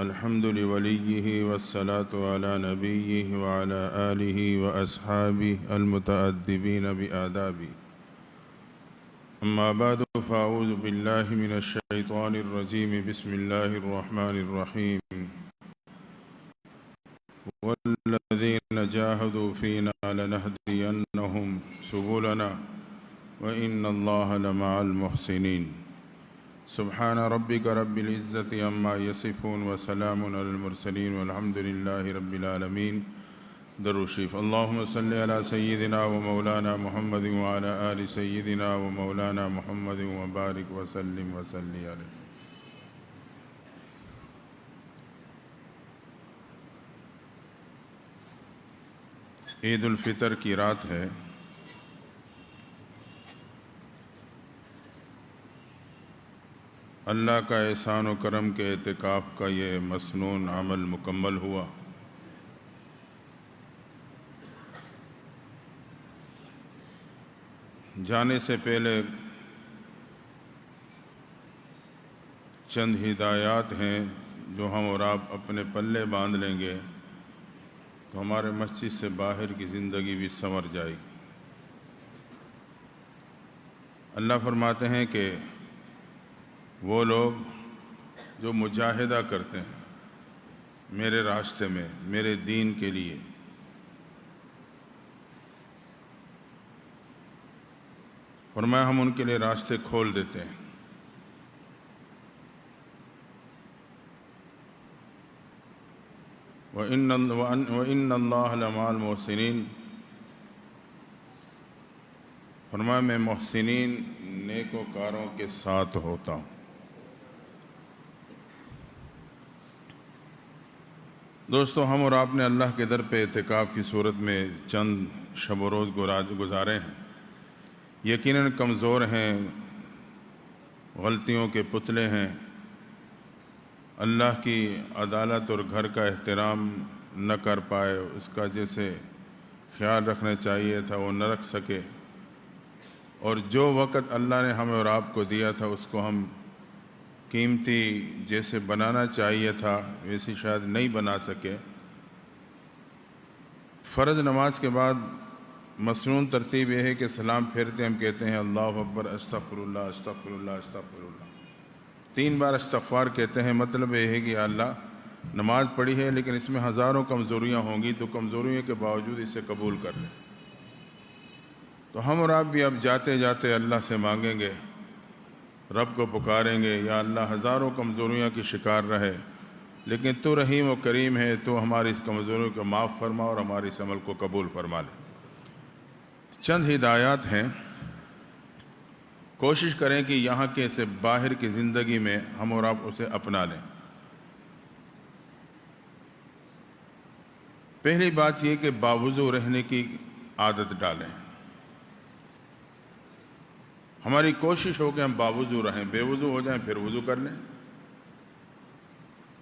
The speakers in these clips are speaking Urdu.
الحمد لوليه والصلاة على نبيه وعلى آله وأصحابه المتأدبين بآدابه. أما بعد فأعوذ بالله من الشيطان الرجيم. بسم الله الرحمن الرحيم. والذين جاهدوا فينا لنهدينهم سبلنا وإن الله لمع المحسنين. سبحان ربك رب العزة عما يصفون وسلام على المرسلين والحمد لله رب العالمين. درود شریف. اللهم صل على سيدنا ومولانا محمد وعلى آل سيدنا ومولانا محمد وبارك وسلم وصلی علیہ. عید الفطر کی رات ہے. اللہ کا احسان و کرم کے اعتکاف کا یہ مسنون عمل مکمل ہوا. جانے سے پہلے چند ہدایات ہیں جو ہم اور آپ اپنے پلے باندھ لیں گے تو ہمارے مسجد سے باہر کی زندگی بھی سنور جائے گی. اللہ فرماتے ہیں کہ وہ لوگ جو مجاہدہ کرتے ہیں میرے راستے میں، میرے دین کے لیے، فرمایا ہم ان کے لیے راستے کھول دیتے ہیں. وَإِنَّ اللَّهَ لَمَعَ الْمُحْسِنِينَ. فرمایا میں محسنین نیکوکاروں کے ساتھ ہوتا ہوں. دوستو، ہم اور آپ نے اللہ کے در پہ اعتکاف کی صورت میں چند شب و روز گزارے ہیں. یقیناً کمزور ہیں، غلطیوں کے پتلے ہیں. اللہ کی عدالت اور گھر کا احترام نہ کر پائے، اس کا جیسے خیال رکھنا چاہیے تھا وہ نہ رکھ سکے، اور جو وقت اللہ نے ہمیں اور آپ کو دیا تھا اس کو ہم قیمتی جیسے بنانا چاہیے تھا ویسی شاید نہیں بنا سکے. فرض نماز کے بعد مسنون ترتیب یہ ہے کہ سلام پھیرتے ہم کہتے ہیں اللہ اکبر، استغفر اللہ، استغفر اللہ، استغفر اللہ. 3 بار استغفار کہتے ہیں. مطلب یہ ہے کہ یا اللہ نماز پڑھی ہے لیکن اس میں ہزاروں کمزوریاں ہوں گی، تو کمزوریوں کے باوجود اسے قبول کر لیں. تو ہم اور آپ بھی اب جاتے جاتے اللہ سے مانگیں گے، رب کو پکاریں گے، یا اللہ ہزاروں کمزوریوں کی شکار رہے لیکن تو رحیم و کریم ہے، تو ہماری اس کمزوریوں کو معاف فرما اور ہماری اس عمل کو قبول فرما لے. چند ہدایات ہیں، کوشش کریں کہ یہاں کے سے باہر کی زندگی میں ہم اور آپ اسے اپنا لیں. پہلی بات یہ کہ باوضو رہنے کی عادت ڈالیں. ہماری کوشش ہو کہ ہم باوضو رہیں، بے وضو ہو جائیں پھر وضو کر لیں،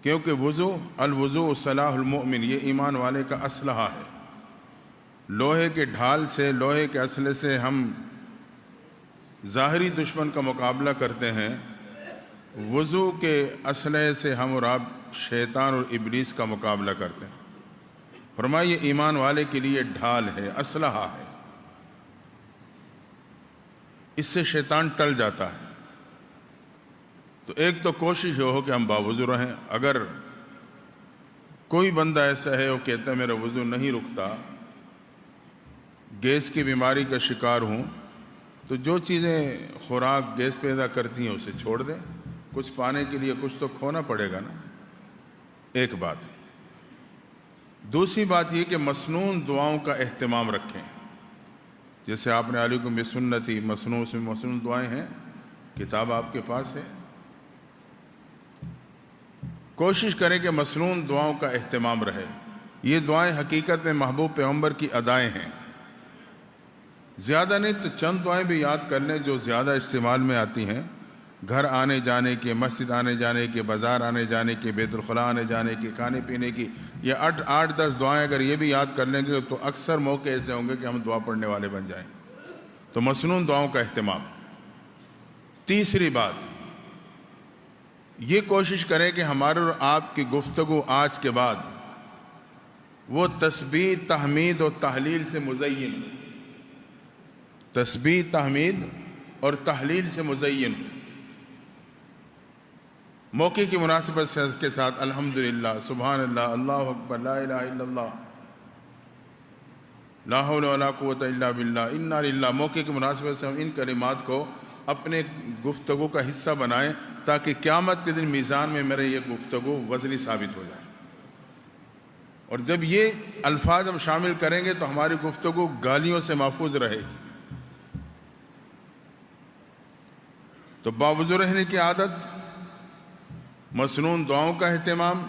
کیونکہ الوضوء صلاح المؤمن، یہ ایمان والے کا اسلحہ ہے. لوہے کے ڈھال سے، لوہے کے اسلحے سے ہم ظاہری دشمن کا مقابلہ کرتے ہیں، وضو کے اسلحے سے ہم اور آپ شیطان اور ابلیس کا مقابلہ کرتے ہیں. فرمایا یہ ایمان والے کے لیے ڈھال ہے، اسلحہ ہے، اس سے شیطان ٹل جاتا ہے. تو ایک تو کوشش ہو کہ ہم باوضو رہیں. اگر کوئی بندہ ایسا ہے وہ کہتا ہے میرا وضو نہیں رکتا، گیس کی بیماری کا شکار ہوں، تو جو چیزیں خوراک گیس پیدا کرتی ہیں اسے چھوڑ دیں. کچھ پانے کے لیے کچھ تو کھونا پڑے گا نا. ایک بات. دوسری بات یہ کہ مسنون دعاؤں کا اہتمام رکھیں. جیسے آپ نے علیکم بسنتی، مسنون دعائیں ہیں، کتاب آپ کے پاس ہے. کوشش کریں کہ مسنون دعاؤں کا اہتمام رہے. یہ دعائیں حقیقت میں محبوب پیغمبر کی ادائیں ہیں. زیادہ نہیں تو چند دعائیں بھی یاد کر لیں جو زیادہ استعمال میں آتی ہیں. گھر آنے جانے کے، مسجد آنے جانے کے، بازار آنے جانے کے، بیت الخلاء آنے جانے کے، کھانے پینے کی، یہ 8-10 دعائیں اگر یہ بھی یاد کر لیں گے تو اکثر موقع ایسے ہوں گے کہ ہم دعا پڑھنے والے بن جائیں. تو مسنون دعاؤں کا اہتمام. تیسری بات یہ کوشش کریں کہ ہمارے اور آپ کی گفتگو آج کے بعد وہ تسبیح تحمید اور تحلیل سے مزین ہو، تسبیح تحمید اور تحلیل سے مزین ہو۔ موقع کی مناسبت کے ساتھ الحمدللہ، سبحان اللہ، اللہ اکبر، لا الہ الا اللہ، لا حول ولا قوت الا باللہ، انا للہ، موقع کی مناسبت سے ہم ان کلمات کو اپنے گفتگو کا حصہ بنائیں تاکہ قیامت کے دن میزان میں میرے یہ گفتگو وزنی ثابت ہو جائے۔ اور جب یہ الفاظ ہم شامل کریں گے تو ہماری گفتگو گالیوں سے محفوظ رہے گی۔ تو باوضو رہنے کی عادت، مسنون دعاؤں کا اہتمام،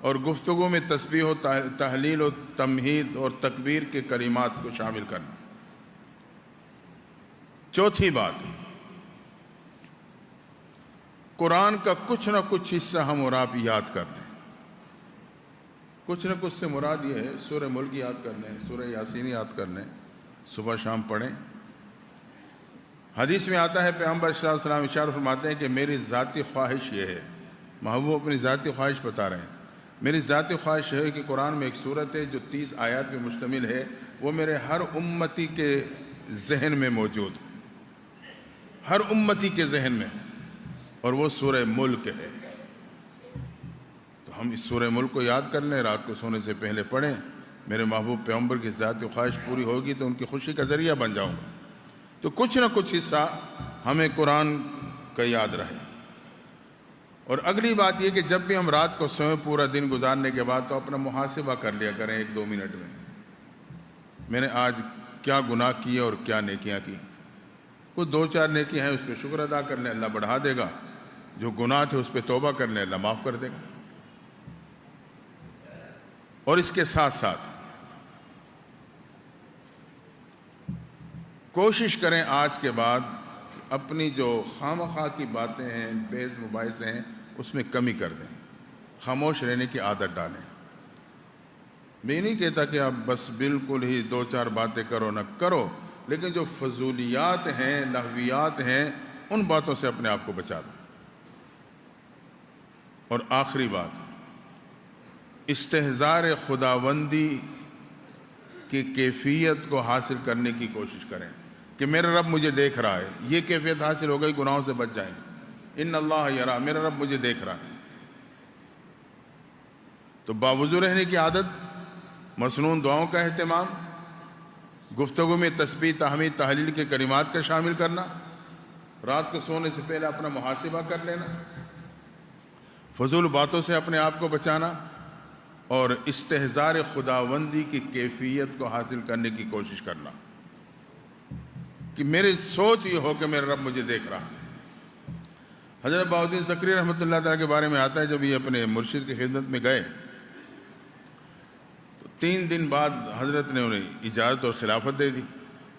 اور گفتگو میں تسبیح و تحلیل و تمہید اور تکبیر کے کلمات کو شامل کرنا۔ چوتھی بات، قرآن کا کچھ نہ کچھ حصہ ہم اور آپ یاد کر لیں۔ کچھ نہ کچھ سے مراد یہ ہے سورہ ملک یاد کر لیں، سورہ یاسین یاد کر لیں، صبح شام پڑھیں۔ حدیث میں آتا ہے پیغمبر صلی اللہ علیہ وسلم ارشاد فرماتے ہیں کہ میری ذاتی خواہش یہ ہے، محبوب اپنی ذاتی خواہش بتا رہے ہیں، میری ذاتی خواہش ہے کہ قرآن میں ایک صورت ہے جو 30 آیات پہ مشتمل ہے، وہ میرے ہر امتی کے ذہن میں موجود، ہر امتی کے ذہن میں، اور وہ سورہ ملک ہے۔ تو ہم اس سورہ ملک کو یاد کر لیں، رات کو سونے سے پہلے پڑھیں، میرے محبوب پیغمبر کی ذاتی خواہش پوری ہوگی تو ان کی خوشی کا ذریعہ بن جاؤں گا۔ تو کچھ نہ کچھ حصہ ہمیں قرآن کا یاد رہے۔ اور اگلی بات یہ کہ جب بھی ہم رات کو سوئیں پورا دن گزارنے کے بعد تو اپنا محاسبہ کر لیا کریں 1-2 منٹ میں نے آج کیا گناہ کیے اور کیا نیکیاں کی۔ کوئی 2-4 نیکیاں ہیں اس پہ شکر ادا کر لیں، اللہ بڑھا دے گا۔ جو گناہ تھے اس پہ توبہ کر لیں، اللہ معاف کر دے گا۔ اور اس کے ساتھ ساتھ کوشش کریں آج کے بعد اپنی جو خواہ کی باتیں ہیں، بحث مباحثے ہیں، اس میں کمی کر دیں، خاموش رہنے کی عادت ڈالیں۔ میں نہیں کہتا کہ آپ بس بالکل ہی 2-4 باتیں کرو، نہ کرو، لیکن جو فضولیات ہیں، لغویات ہیں، ان باتوں سے اپنے آپ کو بچا دو۔ اور آخری بات، استحضار خداوندی کی کیفیت کو حاصل کرنے کی کوشش کریں کہ میرا رب مجھے دیکھ رہا ہے۔ یہ کیفیت حاصل ہو گئی، گناہوں سے بچ جائیں گے۔ ان اللہ یرا، میرا رب مجھے دیکھ رہا ہے۔ تو باوضو رہنے کی عادت، مسنون دعاؤں کا اہتمام، گفتگو میں تسبیح تحمید تحلیل کے کلمات کا شامل کرنا، رات کو سونے سے پہلے اپنا محاسبہ کر لینا، فضول باتوں سے اپنے آپ کو بچانا، اور استحضار خداوندی کی کیفیت کو حاصل کرنے کی کوشش کرنا کہ میری سوچ یہ ہو کہ میرا رب مجھے دیکھ رہا۔ حضرت بہاؤالدین زکریا رحمۃ اللہ تعالیٰ کے بارے میں آتا ہے جب یہ اپنے مرشد کی خدمت میں گئے تو 3 دن بعد حضرت نے انہیں اجازت اور خلافت دے دی۔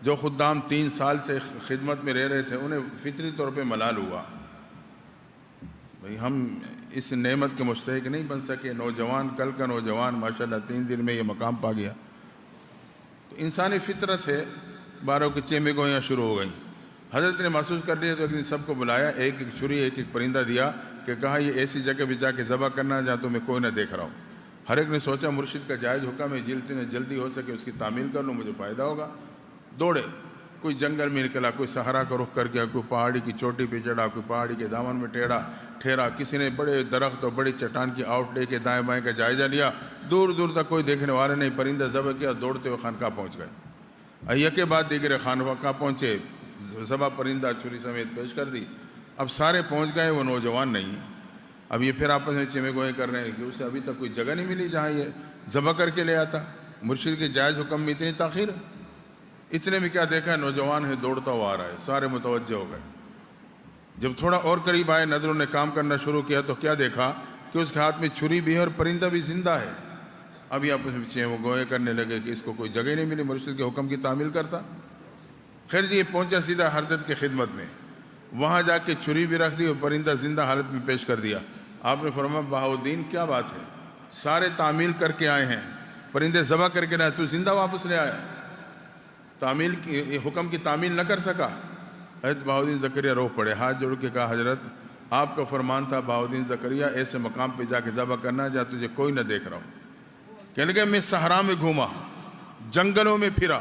جو خدام 3 سال سے خدمت میں رہ رہے تھے انہیں فطری طور پہ ملال ہوا، بھئی ہم اس نعمت کے مستحق نہیں بن سکے، نوجوان، کل کا نوجوان ماشاءاللہ 3 دن میں یہ مقام پا گیا۔ تو انسانی فطرت ہے، باروں کی چیمیں گوئیاں شروع ہو گئیں۔ حضرت نے محسوس کر لیا تو ایک دن سب کو بلایا، ایک ایک چھری، ایک ایک پرندہ دیا کہ کہا یہ ایسی جگہ بھی جا کے ذبح کرنا جہاں تمہیں کوئی نہ دیکھ رہا ہو۔ ہر ایک نے سوچا مرشد کا جائز حکم ہے، جلدی ہو سکے اس کی تعمیل کر لوں، مجھے فائدہ ہوگا۔ دوڑے، کوئی جنگل میں نکلا، کوئی صحرا کا رخ کر گیا، کوئی پہاڑی کی چوٹی پہ چڑھا، کوئی پہاڑی کے دامن میں ٹھہرا، کسی نے بڑے درخت اور بڑی چٹان کی آؤٹ لے کے دائیں بائیں کا جائزہ لیا۔ دور دور تک کوئی دیکھنے والے نہیں، پرندہ ذبح کیا، دوڑتے ہوئے خانقاہ پہنچ گئے۔ یکے بعد دیگر خانقاہ پہنچے، ذبح پرندہ چھری سمیت پیش کر دی۔ اب سارے پہنچ گئے، وہ نوجوان نہیں ہے۔ اب یہ پھر آپس میں چیمے گوئیں کر رہے ہیں کہ اسے ابھی تک کوئی جگہ نہیں ملی جہاں یہ ذبح کر کے لے آتا۔ مرشد کے جائز حکم میں اتنی تاخیر، اتنے میں کیا دیکھا، نوجوان ہے دوڑتا ہوا آ رہا ہے، سارے متوجہ ہو گئے۔ جب تھوڑا اور قریب آئے، نظروں نے کام کرنا شروع کیا تو کیا دیکھا کہ اس کے ہاتھ میں چھری بھی ہے اور پرندہ بھی زندہ ہے۔ اب یہ آپس میں چیمے گوئیں کرنے لگے کہ اس کو کوئی جگہ نہیں ملی مرشد کے حکم کی تعمیل کرتا۔ خیر جی، یہ پہنچا سیدھا حضرت کی خدمت میں، وہاں جا کے چھری بھی رکھ دی اور پرندہ زندہ حالت میں پیش کر دیا۔ آپ نے فرمایا بہاؤالدین کیا بات ہے، سارے تعمیل کر کے آئے ہیں، پرندے ذبح کر کے لائے، تو زندہ واپس لے آیا، تعمیل کی حکم کی تعمیل نہ کر سکا۔ حضرت بہاؤالدین زکریا رو پڑے، ہاتھ جوڑ کے کہا حضرت آپ کا فرمان تھا بہاؤدین زکریا ایسے مقام پہ جا کے ذبح کرنا جہاں تجھے کوئی نہ دیکھ رہا ہو۔ کہنے لگے میں صحرا میں گھوما، جنگلوں میں پھرا،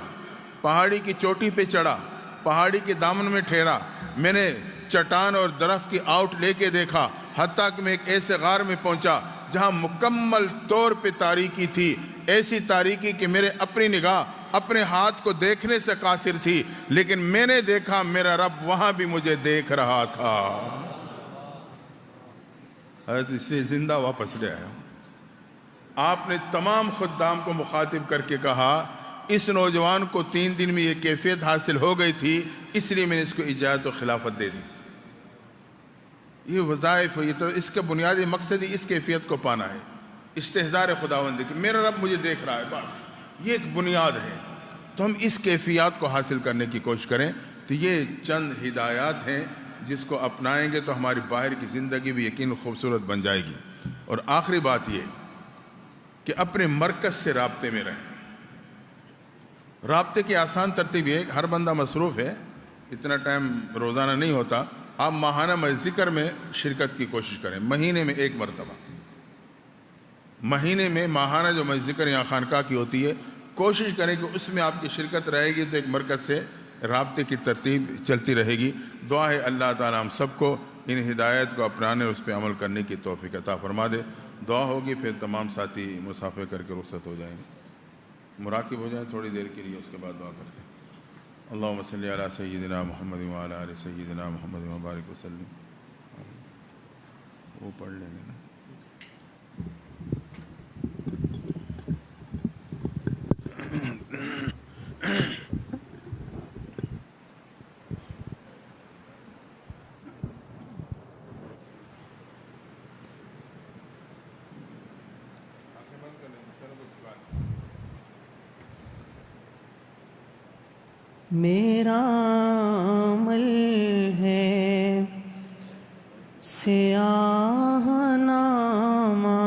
پہاڑی کی چوٹی پہ چڑھا، پہاڑی کے دامن میں ٹھہرا، میں نے چٹان اور درخت کی آؤٹ لے کے دیکھا، حتیٰ کہ میں ایک ایسے غار میں پہنچا جہاں مکمل طور پہ تاریکی تھی، ایسی تاریکی کہ میرے اپنی نگاہ اپنے ہاتھ کو دیکھنے سے قاصر تھی، لیکن میں نے دیکھا میرا رب وہاں بھی مجھے دیکھ رہا تھا۔ حضرت اس لیے زندہ واپس لے آیا۔ آپ نے تمام خدام کو مخاطب کر کے کہا اس نوجوان کو 3 دن میں یہ کیفیت حاصل ہو گئی تھی، اس لیے میں نے اس کو اجازت و خلافت دے دی۔ یہ وظائف، یہ تو اس کا بنیادی مقصد ہی اس کیفیت کو پانا ہے، استحضار خداوند کہ میرا رب مجھے دیکھ رہا ہے، بس یہ ایک بنیاد ہے۔ تو ہم اس کیفیات کو حاصل کرنے کی کوشش کریں۔ تو یہ چند ہدایات ہیں جس کو اپنائیں گے تو ہماری باہر کی زندگی بھی یقین خوبصورت بن جائے گی۔ اور آخری بات یہ کہ اپنے مرکز سے رابطے میں رہیں۔ رابطے کی آسان ترتیب یہ ہے کہ ہر بندہ مصروف ہے، اتنا ٹائم روزانہ نہیں ہوتا، آپ ماہانہ ذکر میں شرکت کی کوشش کریں، مہینے میں 1 مرتبہ، مہینے میں ماہانہ جو ذکر یہاں خانقاہ کی ہوتی ہے، کوشش کریں کہ اس میں آپ کی شرکت رہے گی تو ایک مرکز سے رابطے کی ترتیب چلتی رہے گی۔ دعا ہے اللہ تعالیٰ ہم سب کو ان ہدایت کو اپنانے اور اس پہ عمل کرنے کی توفیق عطا فرما دے۔ دعا ہوگی، پھر تمام ساتھی مسافر کر کے رخصت ہو جائیں گے، مراقب ہو جائیں تھوڑی دیر کے لیے، اس کے بعد دعا کرتے ہیں۔ اللہم صلی علی سیدنا محمد وعلی آل سیدنا محمد وبارک وسلم۔ وہ پڑھ لیں گے نا۔ میرا عمل ہے سیاہ نامہ،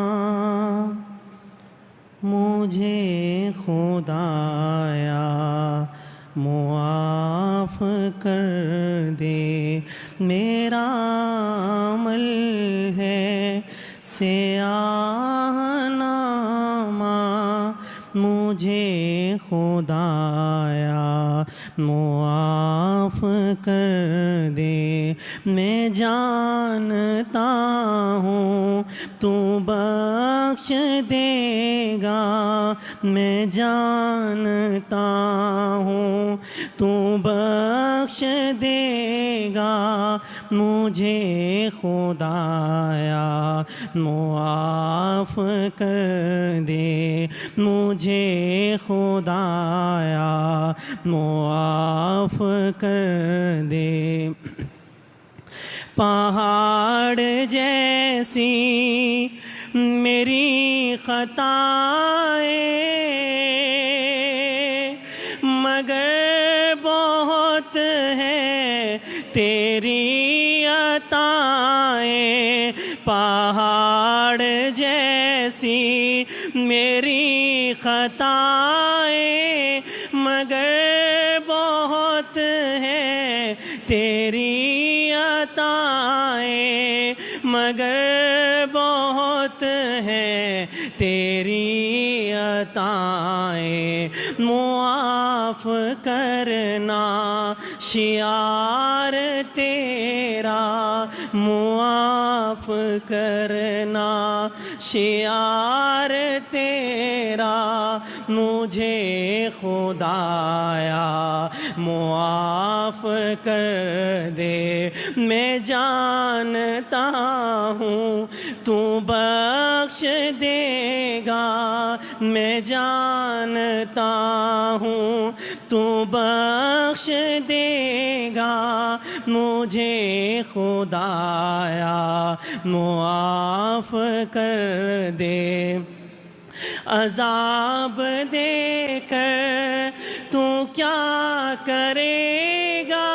مجھے خدایا معاف کر دے۔ میرا عمل ہے سیاہ نامہ، مجھے خدایا معاف کر دے۔ میں جانتا ہوں تو بخش دے گا، میں جانتا ہوں تو بخش دے گا، مجھے خدایا معاف کر دے، مجھے خدایا معاف کر دے۔ پہاڑ جیسی میری خطائیں، مگر بہت ہے تیری عطائیں۔ پہاڑ جیسی میری خطائیں، مگر بہت ہے تیری عطائیں، مگر بہت ہے تیری عطائیں۔ معاف کرنا شعار تیرا، معاف کرنا شعار تیرا، مجھے خدایا معاف کر دے۔ میں جانتا ہوں تو بخش دے گا، میں جانتا ہوں تو بخش دے گا، مجھے خدایا معاف کر دے۔ عذاب دے کر تو کیا کرے گا،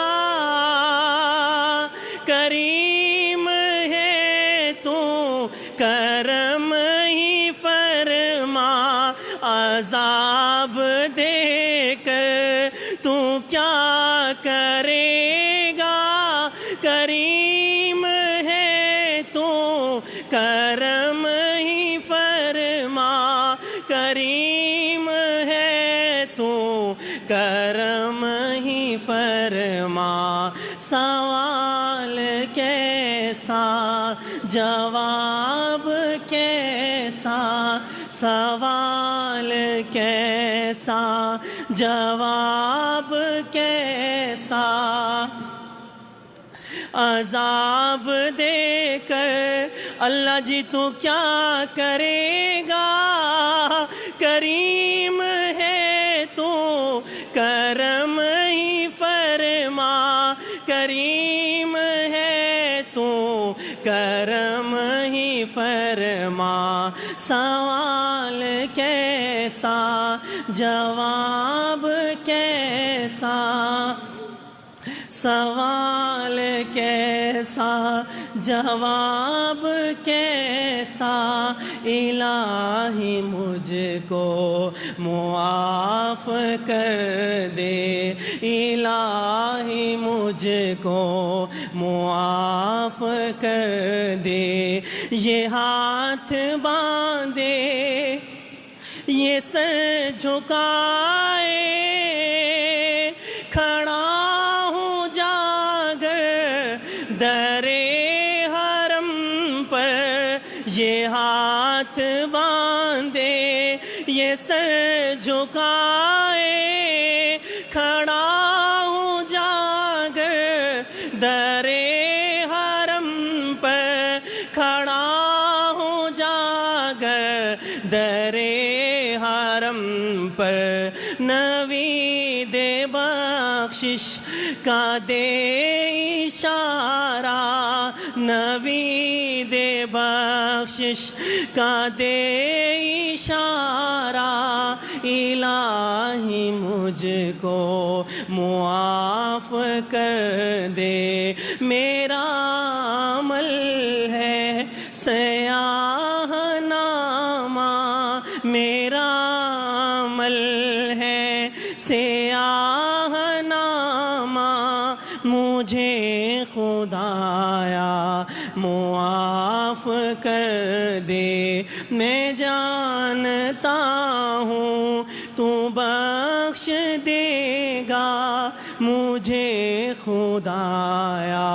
کریم ہے تو کرم ہی فرما۔ عذاب دے کر تو کیا کرے گا، کریم ہے کرم ہی فرما کریم ہے تو کرم ہی فرما سوال کیسا جواب کیسا سوال کیسا جواب کیسا عذاب دے کر اللہ جی تو کیا کرے گا کریم ہے تو کرم ہی فرما کریم ہے تو کرم ہی فرما سوال کیسا جواب کیسا سوال کیسا جواب کیسا الہی مجھ کو معاف کر دے الہی مجھ کو معاف کر دے یہ ہاتھ باندھے یہ سر جھکائے کھڑا ہوں جاگر در حرم پر یہ ہاتھ باندھے یہ سر جھکائے کھڑا ہوں جاگر در حرم پر کھڑا ہوں جاگر در حرم پر نوید بخشش کا دے اشارہ نوید بخشش کا دے اشارہ الہی مجھ کو معاف کر دے میرا عمل ہے سیاہ نامہ میرا عمل ہے سیاہ نامہ مجھے خدایا معاف کر دے میں جانتا ہوں تو بخش دے گا مجھے خدایا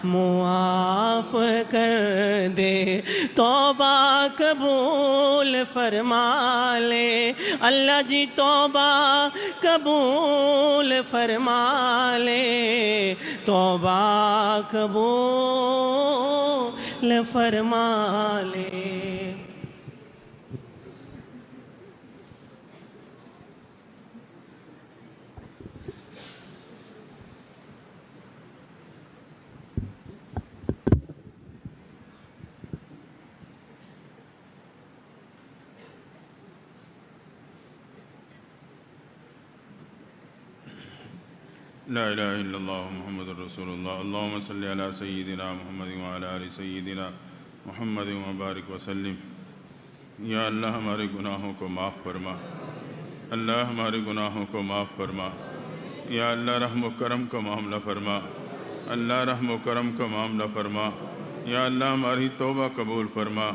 معاف کر دے توبہ قبول فرما لے اللہ جی توبہ قبول فرما لے توبہ قبول فرما لے لا الہ الا اللہ محمد رسول اللہ اللہم صلی علی سیدنا محمد وعلی آل سیدنا محمد وبارک وسلم یا اللہ ہمارے گناہوں کو معاف فرما اللہ ہمارے گناہوں کو معاف فرما یا اللہ رحم و کرم کا معاملہ فرما اللہ رحم و کرم کا معاملہ فرما یا اللہ ہماری توبہ قبول فرما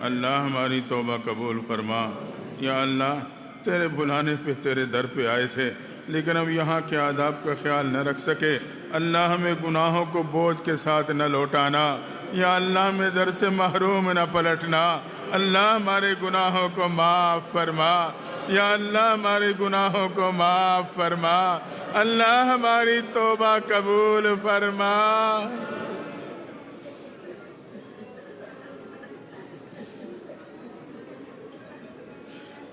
اللہ ہماری توبہ قبول فرما یا اللہ تیرے بلانے پہ تیرے در پہ آئے تھے لیکن اب یہاں کے آداب کا خیال نہ رکھ سکے اللہ ہمیں گناہوں کو بوجھ کے ساتھ نہ لوٹانا یا اللہ ہمیں در سے محروم نہ پلٹنا اللہ ہمارے گناہوں کو معاف فرما یا اللہ ہمارے گناہوں کو معاف فرما اللہ ہماری توبہ قبول فرما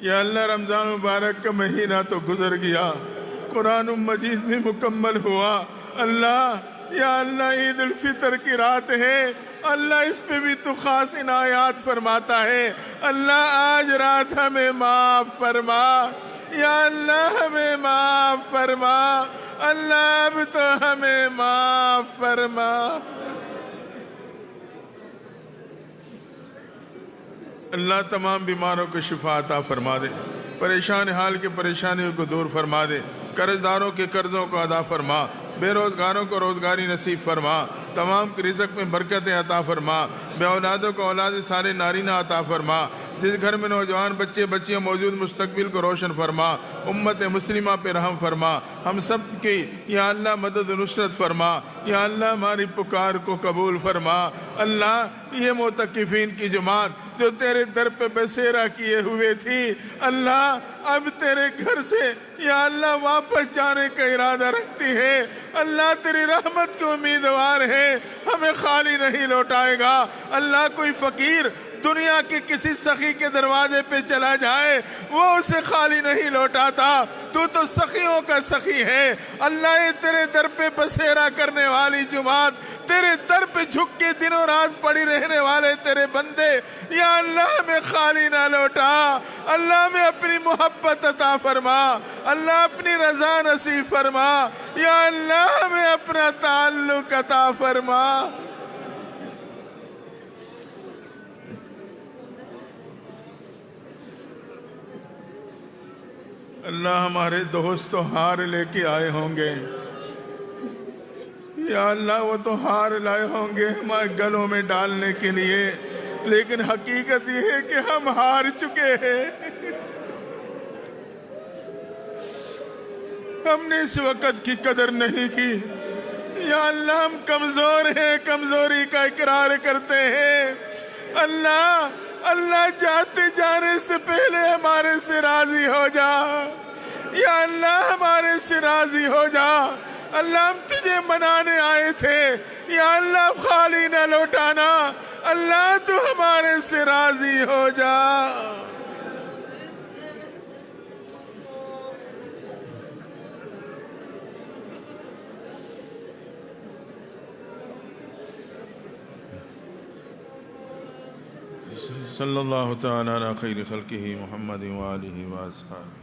یا اللہ رمضان مبارک کا مہینہ تو گزر گیا قرآن مجید بھی مکمل ہوا اللہ یا اللہ عید الفطر کی رات ہے اللہ اس پہ بھی تو خاص عنایات فرماتا ہے اللہ آج رات ہمیں معاف فرما یا اللہ ہمیں معاف فرما اللہ اب تو ہمیں معاف فرما اللہ تمام بیماروں کو شفا عطا فرما دے پریشان حال کے پریشانیوں کو دور فرما دے قرض داروں کے قرضوں کو ادا فرما بے روزگاروں کو روزگاری نصیب فرما تمام کی رزق میں برکت عطا فرما، بے اولادوں کو اولاد سارے نارینہ عطا فرما، جس گھر میں نوجوان بچے بچیاں موجود مستقبل کو روشن فرما، امت مسلمہ پہ رحم فرما، ہم سب کی یا اللہ مدد و نصرت فرما، یا اللہ ہماری پکار کو قبول فرما۔ اللہ یہ معتکفین کی جماعت جو تیرے در پہ بسیرا کیے ہوئے تھی، اللہ اب تیرے گھر سے یا اللہ واپس جانے کا ارادہ رکھتی ہے، اللہ تیری رحمت کے امیدوار ہے، ہمیں خالی نہیں لوٹائے گا۔ اللہ کوئی فقیر دنیا کے کسی سخی کے دروازے پہ چلا جائے وہ اسے خالی نہیں لوٹاتا، تو سخیوں کا سخی ہے۔ اللہ یہ تیرے در پہ بسیرا کرنے والی جماعت، تیرے در پہ جھک کے دن و رات پڑی رہنے والے تیرے بندے، یا اللہ ہمیں خالی نہ لوٹا، اللہ ہمیں اپنی محبت عطا فرما، اللہ اپنی رضا نصیب فرما، یا اللہ ہمیں اپنا تعلق عطا فرما۔ اللہ ہمارے دوست تو ہار لے کے آئے ہوں گے، یا اللہ وہ تو ہار لائے ہوں گے ہمارے گلوں میں ڈالنے کے لیے، لیکن حقیقت یہ ہے کہ ہم ہار چکے ہیں۔ ہم نے اس وقت کی قدر نہیں کی، یا اللہ ہم کمزور ہیں، کمزوری کا اقرار کرتے ہیں۔ اللہ جاتے جانے سے پہلے ہمارے سے راضی ہو جا، یا اللہ ہمارے سے راضی ہو جا۔ اللہ ہم تجھے منانے آئے تھے، یا اللہ خالی نہ لوٹانا، اللہ تو ہمارے سے راضی ہو جا۔ صلی اللہ تعالی علی خیر خلقہ محمد و آلہ و اصحابہ۔